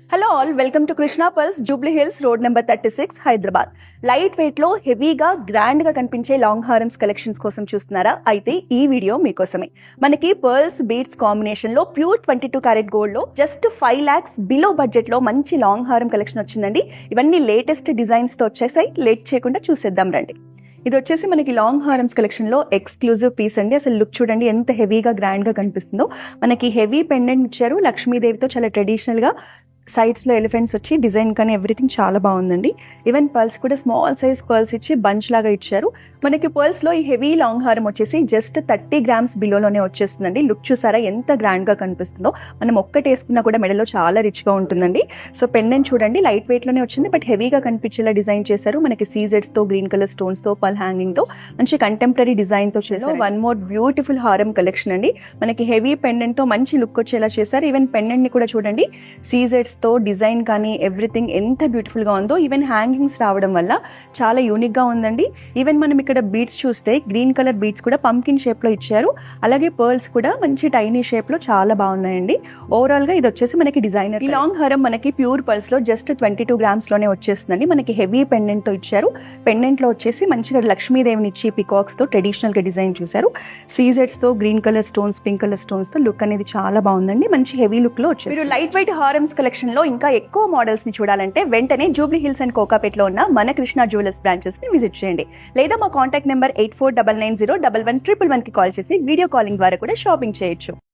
Hello all, welcome to Krishna pulse, Jubilee hills, road number 36, Hyderabad. Light weight లో హెవీగా grand గా కనిపించే లాంగ్ హారమ్స్ కలెక్షన్స్ కోసం చూస్తున్నారా? అయితే ఈ వీడియో మీకోసమే. మనకి పర్ల్స్ బీడ్స్ కాంబినేషన్ లో ప్యూర్ 22 క్యారెట్ గోల్డ్ లో జస్ట్ 5 lakhs బిలో బడ్జెట్ లో మంచి లాంగ్ హారం కలెక్షన్ వచ్చిందండి. ఇవన్నీ లేటెస్ట్ డిజైన్స్ తో వచ్చేసాయి. లేట్ చేయకుండా చూసేద్దాం రండి. ఇది వచ్చేసి మనకి లాంగ్ హారమ్స్ కలెక్షన్ లో ఎక్స్క్లూజివ్ పీస్ అండి. అసలు లుక్ చూడండి ఎంత హెవీగా గ్రాండ్ గా కనిపిస్తుందో. మనకి హెవీ పెండెంట్ ఇచ్చారు లక్ష్మీదేవితో, చాలా ట్రెడిషనల్ గా. సైడ్స్ లో ఎలిఫెంట్స్ వచ్చి డిజైన్ కానీ ఎవ్రీథింగ్ చాలా బాగుందండి. ఈవెన్ పర్ల్స్ కూడా స్మాల్ సైజ్ పర్ల్స్ ఇచ్చి బంచ్ లాగా ఇచ్చారు. మనకి పర్ల్స్ లో ఈ హెవీ లాంగ్ హారం వచ్చేసి జస్ట్ 30 grams బిలోలోనే వచ్చేస్తుందండి. లుక్ చూసారా ఎంత గ్రాండ్ గా కనిపిస్తుందో. మనం ఒక్కటి వేసుకున్నా కూడా మెడలో చాలా రిచ్ గా ఉంటుందండి. సో పెండెంట్ చూడండి లైట్ వెయిట్ లోనే వచ్చింది, బట్ హెవీగా కనిపించేలా డిజైన్ చేశారు. మనకి సీజెడ్స్ తో, గ్రీన్ కలర్ స్టోన్స్ తో, పర్ల్ హ్యాంగింగ్ తో, మంచి కంటెంపరీ డిజైన్ తో చేశారు. వన్ మోర్ బ్యూటిఫుల్ హారం కలెక్షన్ అండి. మనకి హెవీ పెండెంట్ తో మంచి లుక్ వచ్చేలా చేశారు. ఈవెన్ పెండెంట్ ని కూడా చూడండి సీజెడ్స్ తో డిజైన్ కానీ ఎవ్రీథింగ్ ఎంత బ్యూటిఫుల్ గా ఉందో. ఈవెన్ హ్యాంగింగ్స్ రావడం వల్ల చాలా యూనిక్ గా ఉందండి. ఈవెన్ మనం ఇక్కడ బీడ్స్ చూస్తే గ్రీన్ కలర్ బీడ్స్ కూడా పంకిన్ షేప్ లో ఇచ్చారు. అలాగే పర్ల్స్ కూడా మంచి టైనీ షేప్ లో చాలా బాగున్నాయండి. ఓవరాల్ గా ఇది వచ్చేసి మనకి డిజైనర్. ఈ లాంగ్ హారం మనకి ప్యూర్ పర్ల్స్ లో జస్ట్ 22 grams లోనే వచ్చేస్తుందండి. మనకి హెవీ పెండెంట్ తో ఇచ్చారు. పెండెంట్ లో వచ్చేసి మంచిగా లక్ష్మీదేవిని ఇచ్చి పికాక్స్ తో ట్రెడిషనల్ గా డిజైన్ చేశారు. సీజెడ్స్ తో, green colour stones, pink colour stones తో లుక్ అనేది చాలా బాగుందండి. మంచి హెవీ లుక్ లో వచ్చేసి. మీరు లైట్ వెయిట్ హారమ్స్ కలెక్షన్ లో ఇంకా ఎక్కువ మోడల్స్ ని చూడాలంటే వెంటనే జూబ్లీ హిల్స్ అండ్ కోకాపేట్ లో ఉన్న మన కృష్ణా జ్యువెలర్స్ బ్రాంచెస్ ని విజిట్ చేయండి. లేదా మా కాంటాక్ట్ నెంబర్ 8499011111 కి కాల్ చేసి వీడియో కాలింగ్ ద్వారా కూడా షాపింగ్ చేయొచ్చు.